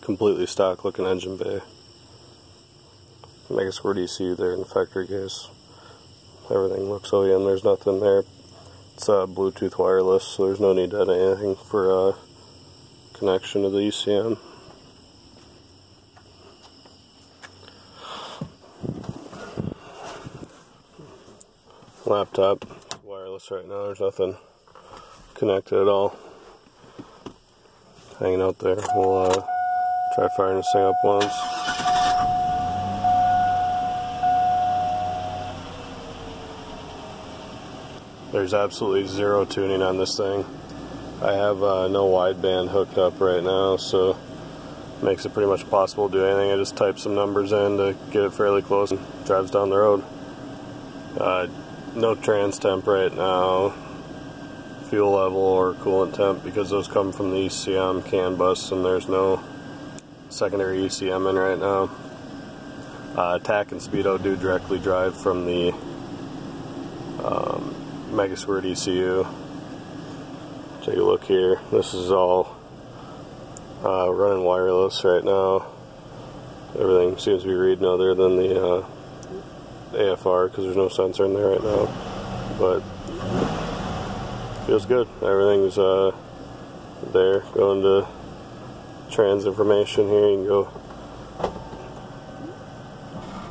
completely stock looking engine bay. Microsquirt ECU there in the factory case. Everything looks OEM, there's nothing there. It's Bluetooth wireless, so there's no need to add anything for connection to the ECM. Laptop, wireless right now, there's nothing connected at all. Hanging out there. We'll try firing this thing up once. There's absolutely zero tuning on this thing. I have no wideband hooked up right now, so it makes it pretty much impossible to do anything. I just type some numbers in to get it fairly close and drives down the road. No trans temp right now, fuel level or coolant temp, because those come from the ECM CAN bus and there's no secondary ECM in right now. TAC and speedo do directly drive from the Microsquirt ECU. Take a look here. This is all running wireless right now. Everything seems to be reading other than the AFR, because there's no sensor in there right now, but feels good. Everything's there. Going to trans information here. You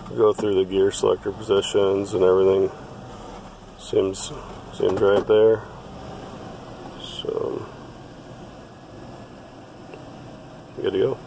can go through the gear selector positions, and everything seems right there. So good to go.